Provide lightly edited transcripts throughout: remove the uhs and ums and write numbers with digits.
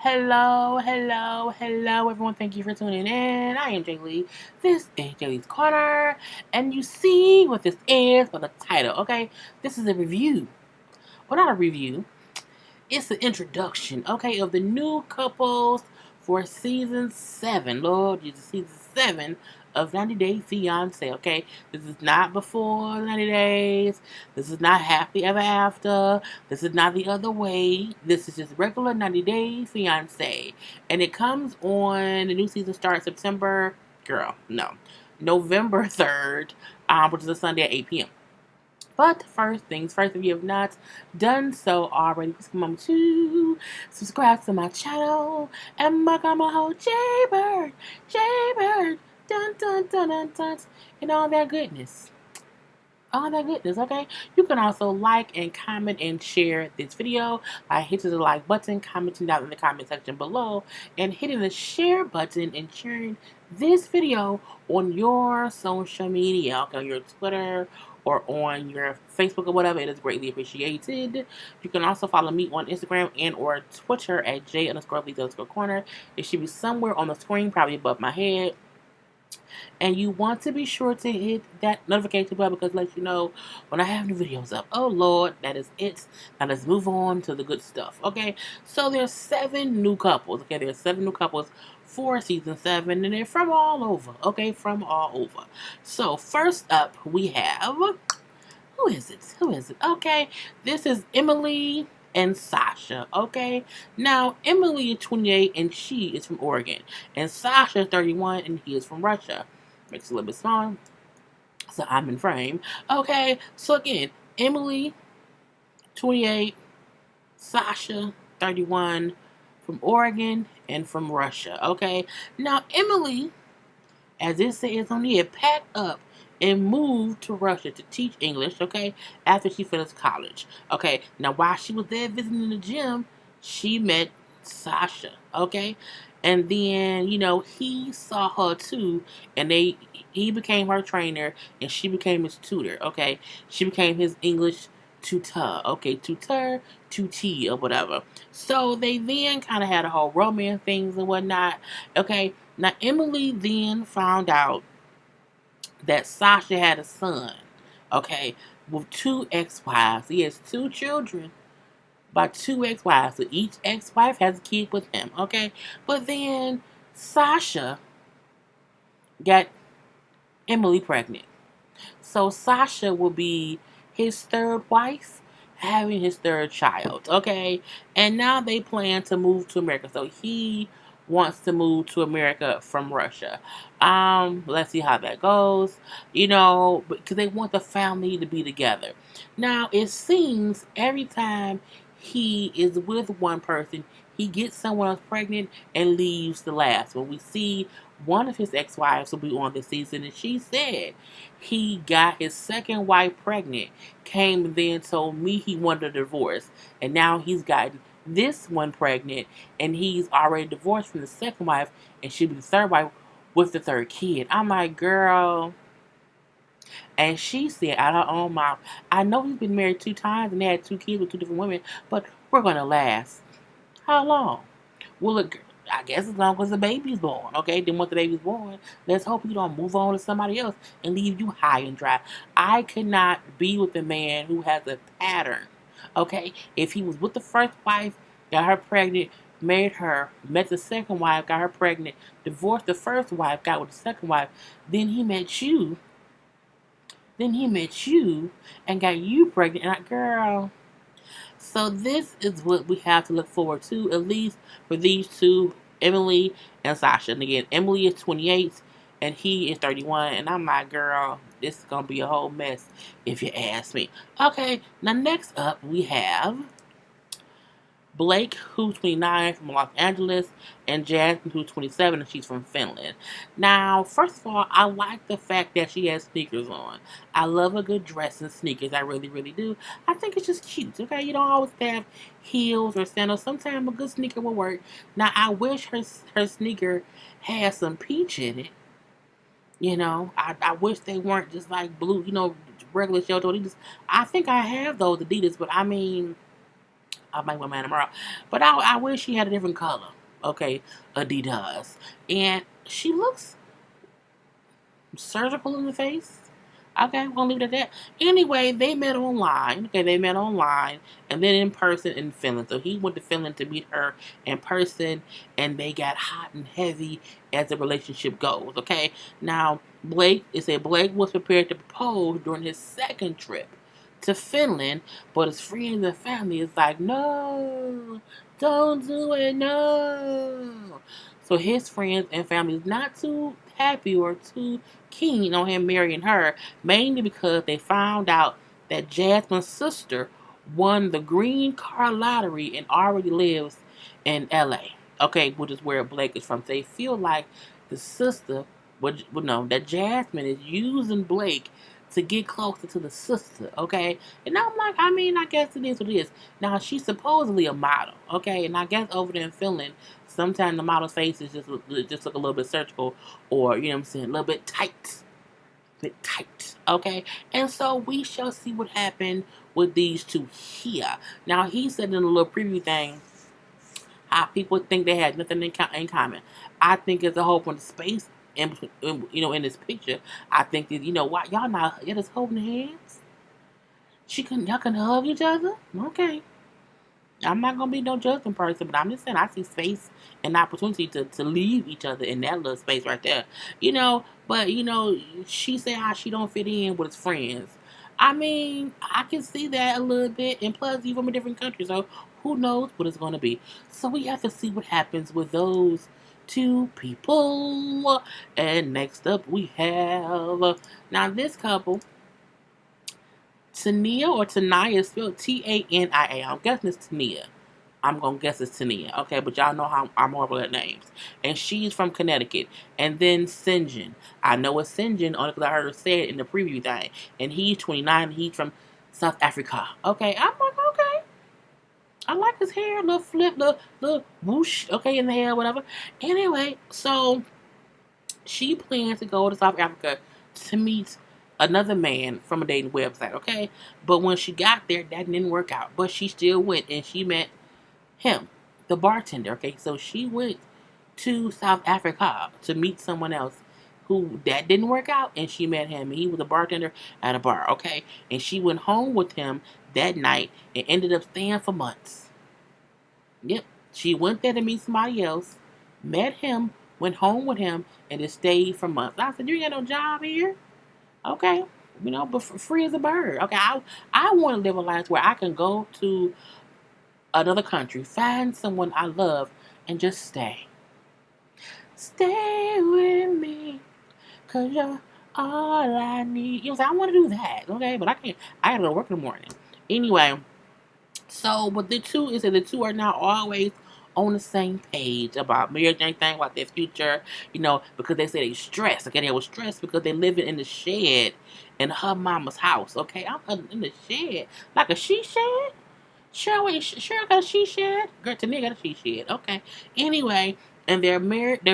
Hello, everyone. Thank you for tuning in. I am JayLee. This is JLeesCorner. And you see what this is for the title, okay? This is a review. Well, not a review. It's an introduction, okay, of the new couples for season 7. Lord Jesus, season 7 of 90 Day Fiance, okay? This is not before 90 days. This is not happily ever after. This is not the other way. This is just regular 90 Day Fiance. And it comes on, the new season starts November 3rd, which is a Sunday at 8 p.m. But first things first, if you have not done so already, please come on to subscribe to my channel and become a whole JayBird, dun dun dun dun dun, and all that goodness. Okay? You can also like and comment and share this video by hitting the like button, commenting down in the comment section below, and hitting the share button and sharing this video on your social media, okay, on your Twitter or on your Facebook or whatever. It is greatly appreciated. You can also follow me on Instagram and or Twitter at J_Lees_Corner. It should be somewhere on the screen, probably above my head. And you want to be sure to hit that notification bell because it lets you know when I have new videos up. Oh Lord, that is it. Now let's move on to the good stuff. Okay, so there's 7 new couples. Okay, there's 7 new couples for season 7, and they're from all over. Okay, from all over. So first up, we have, who is it? Okay, this is Emily and Sasha, okay? Now, Emily is 28 and she is from Oregon. And Sasha is 31 and he is from Russia. Makes it a little bit smaller. So I'm in frame. Okay, so again, Emily, 28, Sasha, 31, from Oregon and from Russia, okay? Now, Emily, as it says on here, packed up and moved to Russia to teach English, okay, after she finished college. Okay, now while she was there visiting the gym, she met Sasha, okay? And then, he saw her too, and he became her trainer, and she became his tutor, okay? She became his English tutor, okay? Tutee, or whatever. So they then kind of had a whole romance things and whatnot, okay? Now, Emily then found out that Sasha had a son, okay, with 2 ex-wives. He has 2 children by 2 ex-wives. So each ex-wife has a kid with him, okay? But then Sasha got Emily pregnant. So Sasha will be his 3rd wife, having his 3rd child, okay? And now they plan to move to America. So he wants to move to America from Russia. Let's see how that goes. Because they want the family to be together. Now, it seems every time he is with one person, he gets someone else pregnant and leaves the last one. We see one of his ex-wives will be on this season, and she said he got his 2nd wife pregnant, came and then told me he wanted a divorce, and now he's gotten this one pregnant, and he's already divorced from the 2nd wife, and she'll be the 3rd wife with the 3rd kid. I'm like, girl. And she said out her own mouth, I know he's been married 2 times and they had 2 kids with 2 different women, but we're going to last. How long? Well, look, I guess as long as the baby's born, okay? Then once the baby's born, let's hope you don't move on to somebody else and leave you high and dry. I could not be with a man who has a pattern, okay? If he was with the 1st wife, got her pregnant, married her, met the 2nd wife, got her pregnant, divorced the 1st wife, got with the 2nd wife, then he met you and got you pregnant, and girl. So this is what we have to look forward to, at least for these 2, Emily and Sasha. And again, Emily is 28 and he is 31. And I'm like, girl, this is going to be a whole mess if you ask me. Okay, now next up we have Blake, who's 29, from Los Angeles, and Jasmine, who's 27, and she's from Finland. Now, first of all, I like the fact that she has sneakers on. I love a good dress in sneakers. I really, really do. I think it's just cute, okay? You don't always have heels or sandals. Sometimes a good sneaker will work. Now, I wish her sneaker had some peach in it. I wish they weren't just like blue, regular shell toe Adidas. I think I have those Adidas, but I mean, I might wear mine tomorrow. But I wish she had a different color. Okay, Adidas. And she looks surgical in the face. Okay, we're gonna leave it at that. Anyway, they met online. Okay, they met online and then in person in Finland. So he went to Finland to meet her in person, and they got hot and heavy as the relationship goes. Okay, now Blake, it said Blake was prepared to propose during his second trip to Finland, but his friends and family is like, no, don't do it, no. So his friends and family is not too happy or too keen on him marrying her, mainly because they found out that Jasmine's sister won the green card lottery and already lives in LA. Okay, which is where Blake is from. So they feel like the sister would know that Jasmine is using Blake to get closer to the sister, okay? And I'm like, I mean, I guess it is what it is. Now, she's supposedly a model, okay? And I guess over there in Finland, sometimes the model's faces just look a little bit surgical, or, you know what I'm saying, a little bit tight. Okay? And so we shall see what happened with these two here. Now, he said in a little preview thing, how people think they had nothing in common. I think it's a whole bunch of space in this picture. I think that, why y'all just holding hands? Y'all can hug each other? Okay. I'm not gonna be no judging person, but I'm just saying I see space and opportunity to leave each other in that little space right there. But she said how she don't fit in with his friends. I mean, I can see that a little bit, and plus you from a different country, so who knows what it's gonna be. So we have to see what happens with those two people. And next up we have now this couple. Taniya or Taniya, spelled Tania. I'm guessing it's Taniya. I'm going to guess it's Taniya. Okay, but y'all know how I'm horrible at names. And she's from Connecticut. And then Sinjin. I know it's Sinjin only because I heard her say it in the preview thing. And he's 29 and he's from South Africa. Okay, I'm like, okay. I like his hair, little flip, little whoosh, okay, in the hair, whatever. Anyway, so she plans to go to South Africa to meet another man from a dating website, okay? But when she got there, that didn't work out. But she still went and she met him, the bartender, okay? So she went to South Africa to meet someone else who that didn't work out, and she met him. And he was a bartender at a bar, okay? And she went home with him that night and ended up staying for months. Yep. She went there to meet somebody else, met him, went home with him, and just stayed for months. I said, you ain't got no job here? Okay, but free as a bird. Okay, I want to live a life where I can go to another country, find someone I love, and just stay. Stay with me, cause you're all I need. I want to do that, okay? But I can't. I gotta go to work in the morning. Anyway, so, but the two are now always on the same page about marriage and everything, about their future, because they say they stressed. Okay, they were stressed because they living in the shed in her mama's house. Okay, I'm in the shed, like a she shed. Sure got a she shed. Girl, Taniya got a she shed. Okay. Anyway, and their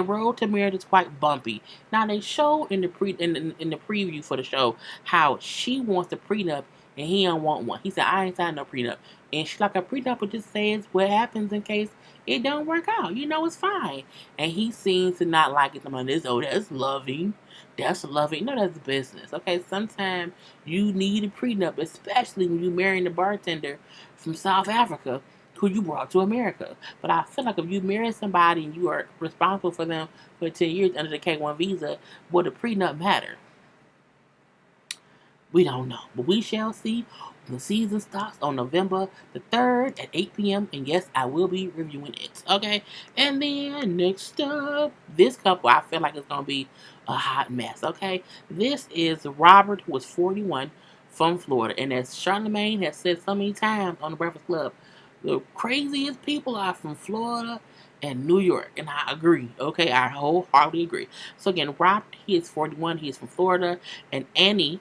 road to marriage is quite bumpy. Now they showed in the preview for the show how she wants a prenup and he don't want one. He said, I ain't signed no prenup. And she like, a prenup would just says what happens in case it don't work out. It's fine. And he seems to not like it. Someone is, that's loving. That's loving. No, that's business. Okay, sometimes you need a prenup, especially when you're marrying a bartender from South Africa who you brought to America. But I feel like if you marry somebody and you are responsible for them for 10 years under the K-1 visa, would a prenup matter? We don't know, but we shall see. The season starts on November the 3rd at 8 p.m. And yes, I will be reviewing it. Okay, and then next up, this couple, I feel like it's going to be a hot mess. Okay, this is Robert, who is 41, from Florida. And as Charlamagne has said so many times on the Breakfast Club, the craziest people are from Florida and New York. And I agree. Okay, I wholeheartedly agree. So again, Robert, he is 41. He is from Florida. And Annie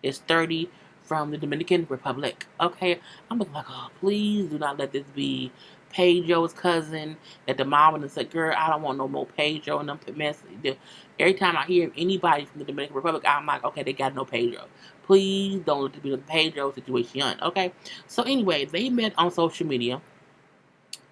is 30 from the Dominican Republic. Okay, I'm like, oh, please do not let this be Pedro's cousin at the mom and said, girl, I don't want no more Pedro and them mess. Every time I hear anybody from the Dominican Republic, I'm like, okay, they got no Pedro. Please don't let it be the Pedro situation, okay? So anyway, they met on social media,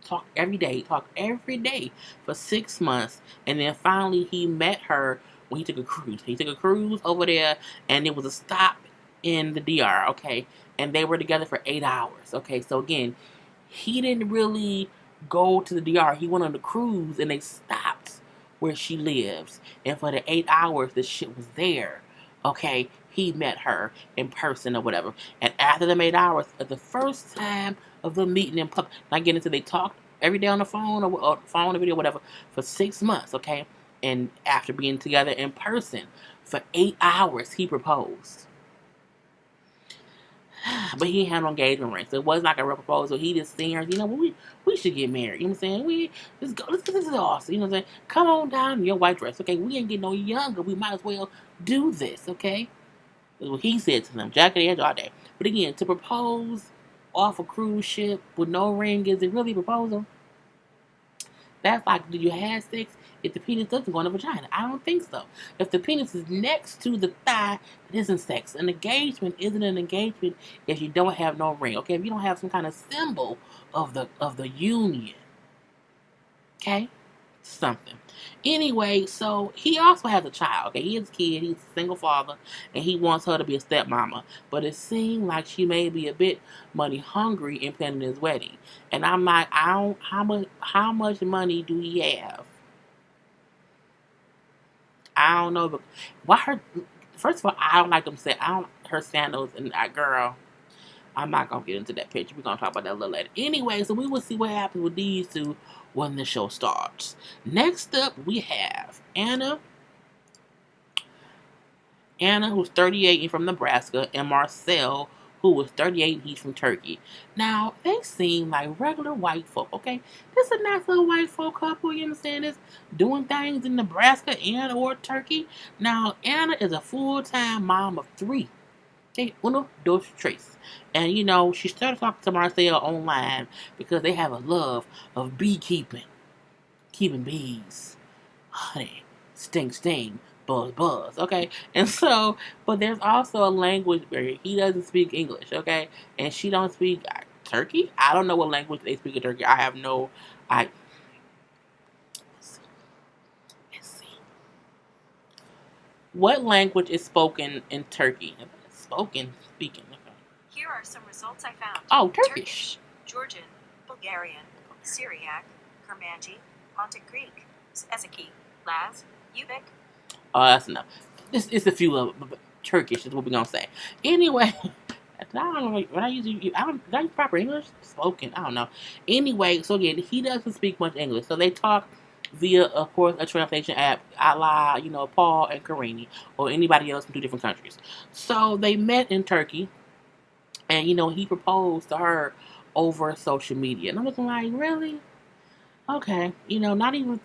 talked every day for 6 months, and then finally he met her when he took a cruise. He took a cruise over there, and it was a stop in the DR, okay? And they were together for 8 hours, okay? So again, he didn't really go to the DR. He went on the cruise, and they stopped where she lives, and for the 8 hours the shit was there, okay? He met her in person or whatever, and after the 8 hours, at the first time of the meeting in public, not getting into, they talked every day on the phone or phone or video, whatever, for 6 months, okay? And after being together in person for 8 hours, he proposed. But he had no engagement ring, so it wasn't like a real proposal. He just seen her, we should get married. You know what I'm saying? Let's go. Let's get this awesome. You know what I'm saying? Come on down in your white dress, okay? We ain't getting no younger. We might as well do this, okay? That's what he said to them. Jacket edge all day. But again, to propose off a cruise ship with no ring, is it really a proposal? That's like, do you have sex if the penis doesn't go in the vagina? I don't think so. If the penis is next to the thigh, it isn't sex. An engagement isn't an engagement if you don't have no ring. Okay, if you don't have some kind of symbol of the union. Okay? Something. Anyway, so he also has a child. Okay, he has a kid. He's a single father, and he wants her to be a stepmama. But it seemed like she may be a bit money hungry in planning his wedding. And I'm like, how much money do he have? I don't know, but why her? First of all, I don't like them say I don't her sandals and that girl. I'm not gonna get into that picture. We're gonna talk about that a little later. Anyway, so we will see what happens with these two when the show starts. Next up, we have Anna, who's 38 and from Nebraska, and Marcel, who was 38 and he's from Turkey. Now, they seem like regular white folk, okay? This is a nice little white folk couple, you understand this? Doing things in Nebraska and or Turkey. Now, Anna is a full-time mom of 3. Okay, uno, dos, tres. And, she started talking to Marcel online because they have a love of beekeeping. Keeping bees. Honey, sting, sting, buzz, buzz, okay? And so, but there's also a language barrier. He doesn't speak English, okay? And she don't speak Turkey? I don't know what language they speak in Turkey. I have no, let's see. What language is spoken in Turkey? Speaking. Okay. Here are some results I found. Oh, Turkish. Georgian, Bulgarian, Syriac, Kurmanji, Pontic Greek, Ezeki, Laz, Uzbek. Oh, that's enough. This is a few of Turkish is what we're gonna say. Anyway, I don't know when I use proper English spoken. I don't know. Anyway, so again, he doesn't speak much English, so they talk via, of course, a translation app, a la, Paul and Karini, or anybody else from 2 different countries. So they met in Turkey, and, he proposed to her over social media. And I'm looking like, really? Okay. Not even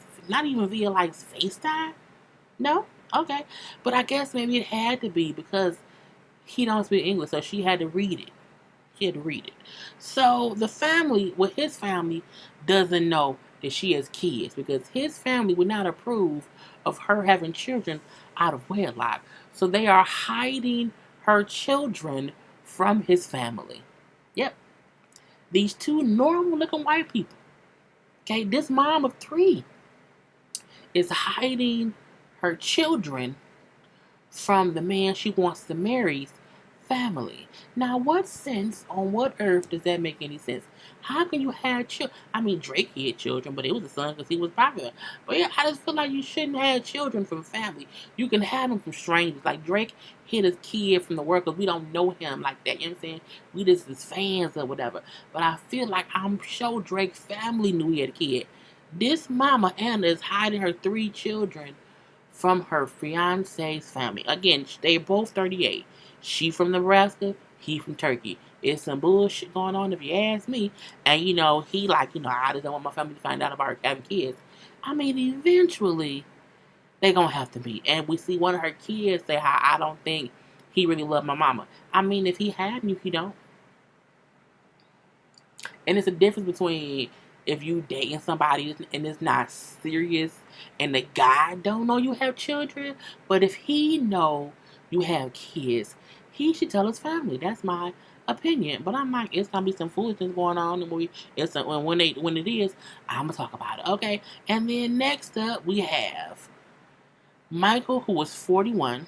via, like, FaceTime? No? Okay. But I guess maybe it had to be because he don't speak English, so she had to read it. So his family doesn't know that she has kids because his family would not approve of her having children out of wedlock. So they are hiding her children from his family. Yep. These 2 normal looking white people. Okay, this mom of 3 is hiding her children from the man she wants to marry's family. Now, what sense on what earth does that make any sense? How can you have children? I mean, Drake had children, but it was a son because he was popular. But yeah, I just feel like you shouldn't have children from family. You can have them from strangers. Like Drake hid his kid from the world because we don't know him like that. You know what I'm saying? We just his fans or whatever. But I feel like I'm sure Drake's family knew he had a kid. This mama, Anna, is hiding her 3 children from her fiance's family. Again, they're both 38. She from Nebraska, he from Turkey. It's some bullshit going on if you ask me. And, he like, I just don't want my family to find out about her having kids. I mean, eventually, they gonna have to meet. And we see one of her kids say how I don't think he really loved my mama. I mean, if he had you, he don't. And it's a difference between if you dating somebody and it's not serious and the guy don't know you have children, but if he know you have kids, he should tell his family. That's my opinion. But I'm like, it's gonna be some foolishness going on, and when it is, I'm gonna talk about it. Okay. And then next up we have Michael, who was 41,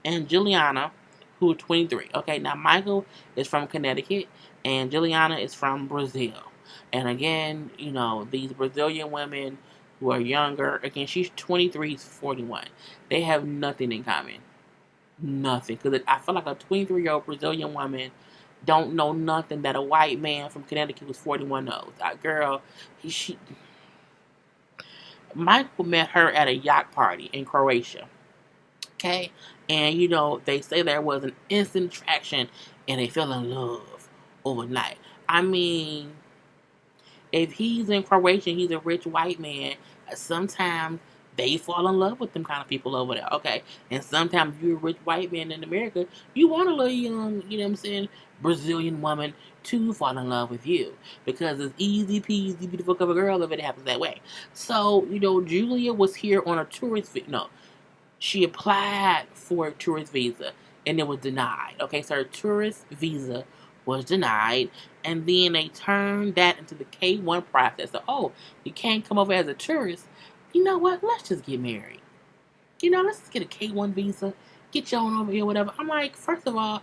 and Juliana, who was 23. Okay, now Michael is from Connecticut, and Juliana is from Brazil. And again, these Brazilian women who are younger, again, she's 23, he's 41. They have nothing in common. Nothing. Because I feel like a 23-year-old Brazilian woman don't know nothing that a white man from Connecticut who's 41 knows. Girl, Michael met her at a yacht party in Croatia. Okay? And they say there was an instant attraction and they fell in love overnight. I mean, if he's in Croatia and he's a rich white man, sometimes they fall in love with them kind of people over there, okay? And sometimes if you're a rich white man in America, you want a little young, Brazilian woman to fall in love with you. Because it's easy peasy, beautiful cover girl if it happens that way. So, Julia was here on a tourist, no, she applied for a tourist visa and it was denied. Okay, so her tourist visa was denied, and then they turned that into the K1 process. So, you can't come over as a tourist. You know what? Let's just get married. Let's just get a K1 visa, get you on over here, whatever. I'm like, first of all,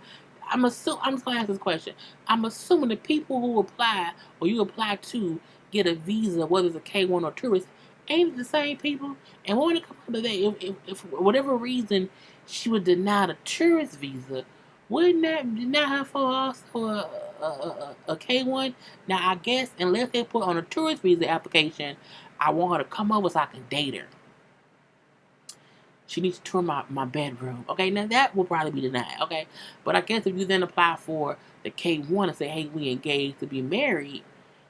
I'm just gonna ask this question. I'm assuming the people who apply or you apply to get a visa, whether it's a K1 or tourist, ain't it the same people? And when it comes to that, if for whatever reason she would deny the tourist visa, wouldn't that deny her for also a K1? Now I guess unless they put on a tourist visa application, I want her to come over so I can date her. She needs to tour my bedroom. Okay, now that will probably be denied. Okay, but I guess if you then apply for the K1 and say, hey, we engaged to be married,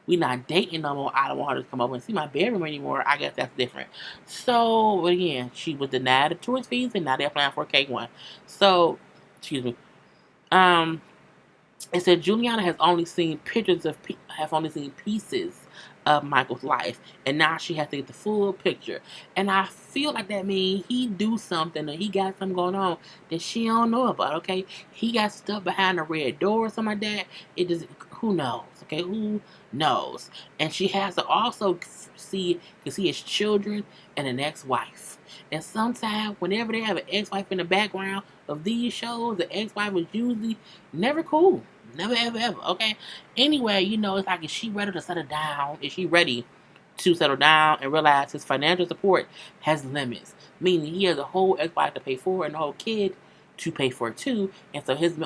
we not dating no more, I don't want her to come over and see my bedroom anymore, I guess that's different. So, again, she was denied a tourist visa, and now they're applying for a K1. So, excuse me. It said Juliana has only seen pieces of Michael's life, and now she has to get the full picture. And I feel like that means he do something, or he got something going on that she don't know about. Okay, he got stuff behind a red door or something like that. It just, who knows? Okay, who knows? And she has to also see his children and an ex-wife. And sometimes, whenever they have an ex-wife in the background of these shows, the ex-wife is usually never cool. Never, ever, ever. Okay? Anyway, it's like, is she ready to settle down? Is she ready to settle down and realize his financial support has limits? Meaning he has a whole ex-wife to pay for and a whole kid to pay for too. And so his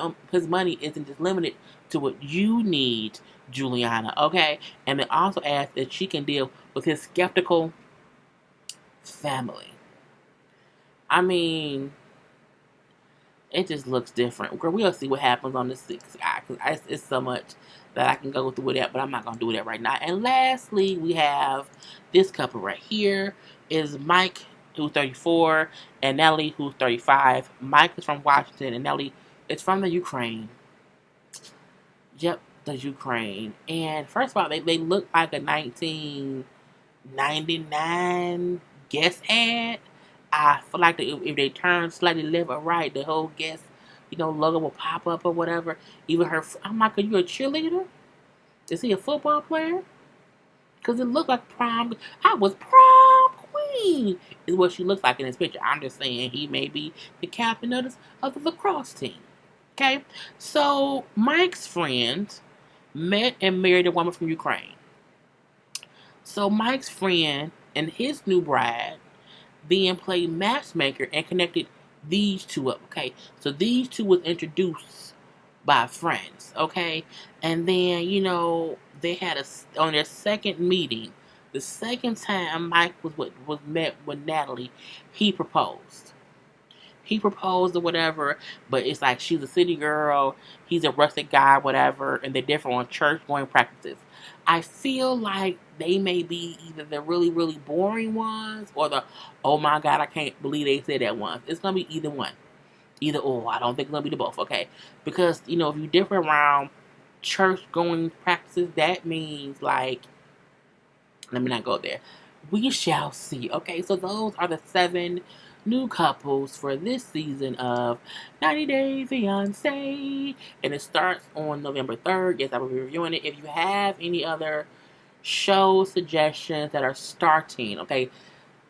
money isn't just limited to what you need, Juliana. Okay? And it also asks that she can deal with his skeptical family. I mean, it just looks different. Girl, we'll see what happens on the 6th guy, because it's so much that I can go through with that, but I'm not going to do that right now. And lastly, we have this couple right here. Is Mike, who's 34, and Ellie, who's 35. Mike is from Washington, and Ellie is from the Ukraine. Yep, the Ukraine. And first of all, they look like a 1999 Guess ad. I feel like if they turn slightly left or right, the whole Guess, logo will pop up or whatever. Even her, I'm like, are you a cheerleader? Is he a football player? Because it looked like prom. I was prom queen, is what she looks like in this picture. I'm just saying he may be the captain of the lacrosse team. Okay? So, Mike's friend met and married a woman from Ukraine. So, Mike's friend and his new bride then played matchmaker and connected these two up. Okay, so these two was introduced by friends. Okay, and then they had on their second meeting, the second time Mike was met with Natalie, he proposed. He proposed or whatever, but it's like she's a city girl, he's a rustic guy, whatever, and they're different on church going practices. I feel like they may be either the really, really boring ones or the, oh my God, I can't believe they said that ones. It's going to be either one. Either or. I don't think it's going to be the both, okay? Because, if you differ around church going practices, that means like, let me not go there. We shall see. Okay, so those are the 7 new couples for this season of 90 Days Fiance. And it starts on November 3rd. Yes, I will be reviewing it. If you have any other show suggestions that are starting, okay,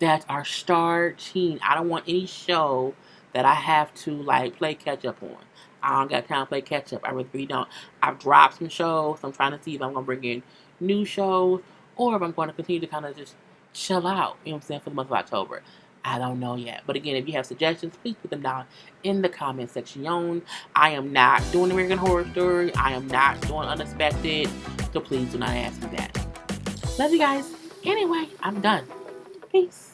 that are starting. I don't want any show that I have to like play catch up on. I don't got time to play catch up. I really don't. I've dropped some shows. I'm trying to see if I'm gonna bring in new shows or if I'm going to continue to kind of just chill out. You know what I'm saying, for the month of October. I don't know yet. But again, if you have suggestions, please put them down in the comment section. I am not doing American Horror Story. I am not doing Unexpected. So please do not ask me that. Love you guys. Anyway, I'm done. Peace.